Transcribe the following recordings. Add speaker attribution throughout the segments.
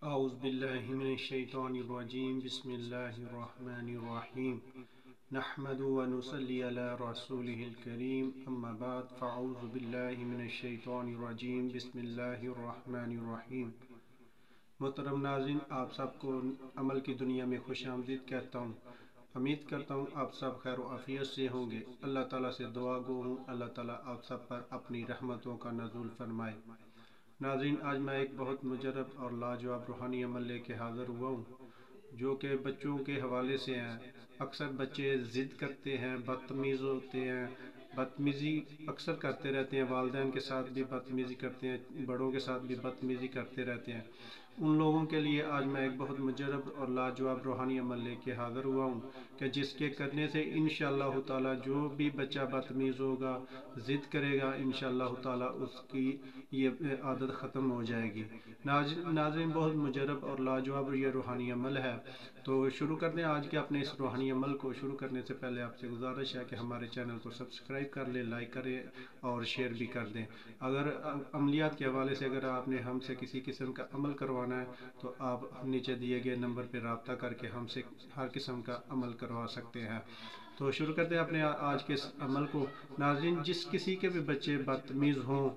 Speaker 1: أعوذ بالله من الشيطان الرجيم بسم الله الرحمن الرحيم نحمد ونصلي على رسوله الكريم أما بعد فأعوذ بالله من الشيطان الرجيم بسم الله الرحمن الرحيم محترم ناظرین، آپ سب کو عمل کی دنیا میں خوش آمدید کہتا ہوں۔ امید کرتا ہوں آپ سب خیر و عافیت سے ہوں گے۔ اللہ تعالیٰ سے دعا گو ہوں اللہ تعالیٰ آپ سب پر اپنی رحمتوں کا نزول فرمائے۔ ناظرین، آج میں ایک بہت مجرب اور لاجواب روحانی عمل لے کے حاضر ہوا ہوں جو کہ بچوں کے حوالے سے ہیں۔ اکثر بچے ضد کرتے ہیں، بدتمیز ہوتے ہیں، بدتمیزی اکثر کرتے رہتے ہیں، والدین کے ساتھ بھی بدتمیزی کرتے ہیں، بڑوں کے ساتھ بھی بدتمیزی کرتے رہتے ہیں۔ ان لوگوں کے لیے آج میں ایک بہت مجرب اور لاجواب روحانی عمل لے کے حاضر ہوا ہوں کہ جس کے کرنے سے انشاءاللہ تعالی جو بھی بچہ بدتمیز ہوگا، ضد کرے گا، انشاءاللہ تعالی اس کی یہ عادت ختم ہو جائے گی۔ ناظرین، بہت مجرب اور لاجواب یہ روحانی عمل ہے۔ تو شروع کرتے ہیں آج کے اپنے اس روحانی عمل کو۔ شروع کرنے سے پہلے آپ سے گزارش ہے کہ ہمارے چینل کو سبسکرائب کر لیں، لائک کریں اور شیئر بھی کر دیں۔ اگر عملیات کے حوالے سے اگر آپ نے ہم سے کسی قسم کا عمل کروانا ہے تو آپ نیچے دیے گئے نمبر پہ رابطہ کر کے ہم سے ہر قسم کا عمل کروا سکتے ہیں۔ تو شروع کرتے ہیں اپنے آج کے اس عمل کو۔ ناظرین، جس کسی کے بھی بچے بدتمیز ہوں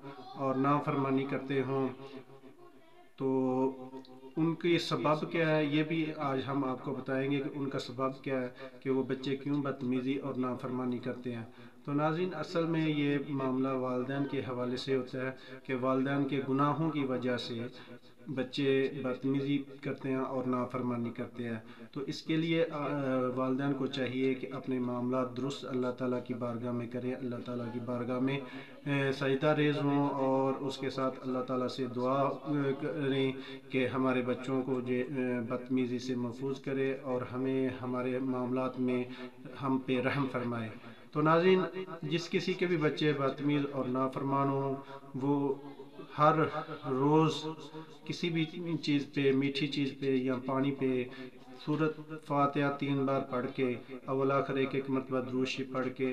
Speaker 1: اور نافرمانی کرتے ہوں تو ان کی سبب کیا ہے، یہ بھی آج ہم آپ کو بتائیں گے کہ ان کا سبب کیا ہے کہ وہ بچے کیوں بدتمیزی اور نافرمانی کرتے ہیں۔ تو ناظرین، اصل میں یہ معاملہ والدین کے حوالے سے ہوتا ہے کہ والدین کے گناہوں کی وجہ سے بچے بدتمیزی کرتے ہیں اور نافرمانی کرتے ہیں۔ تو اس کے لیے والدین کو چاہیے کہ اپنے معاملات درست اللہ تعالیٰ کی بارگاہ میں کریں، اللہ تعالیٰ کی بارگاہ میں سجدہ ریز ہوں اور اس کے ساتھ اللہ تعالیٰ سے دعا کریں کہ ہمارے بچوں کو بدتمیزی سے محفوظ کرے اور ہمیں ہمارے معاملات میں ہم پہ رحم فرمائے۔ تو ناظرین، جس کسی کے بھی بچے بدتمیز اور نافرمان ہوں، وہ ہر روز کسی بھی چیز پہ، میٹھی چیز پہ یا پانی پہ سورۃ فاتحہ 3 بار پڑھ کے اول آخر ایک مرتبہ درود شریف پڑھ کے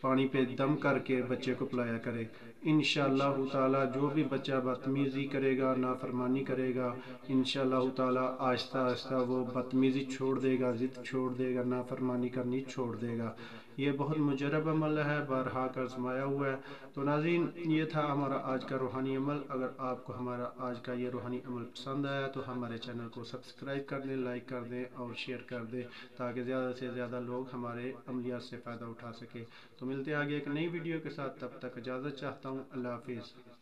Speaker 1: پانی پہ دم کر کے بچے کو پلایا کرے۔ انشاءاللہ تعالی جو بھی بچہ بدتمیزی کرے گا، نافرمانی کرے گا، انشاءاللہ تعالی آہستہ آہستہ وہ بدتمیزی چھوڑ دے گا، ضد چھوڑ دے گا، نافرمانی کرنی چھوڑ دے گا۔ یہ بہت مجرب عمل ہے، بارہا کا آزمایا ہوا ہے۔ تو ناظرین، یہ تھا ہمارا آج کا روحانی عمل۔ اگر آپ کو ہمارا آج کا یہ روحانی عمل پسند آیا تو ہمارے چینل کو سبسکرائب کر دیں، لائک کر دیں اور شیئر کر دیں تاکہ زیادہ سے زیادہ لوگ ہمارے عملیات سے فائدہ اٹھا سکے۔ تو ملتے ہیں آگے ایک نئی ویڈیو کے ساتھ، تب تک اجازت چاہتا ہوں۔ اللہ حافظ۔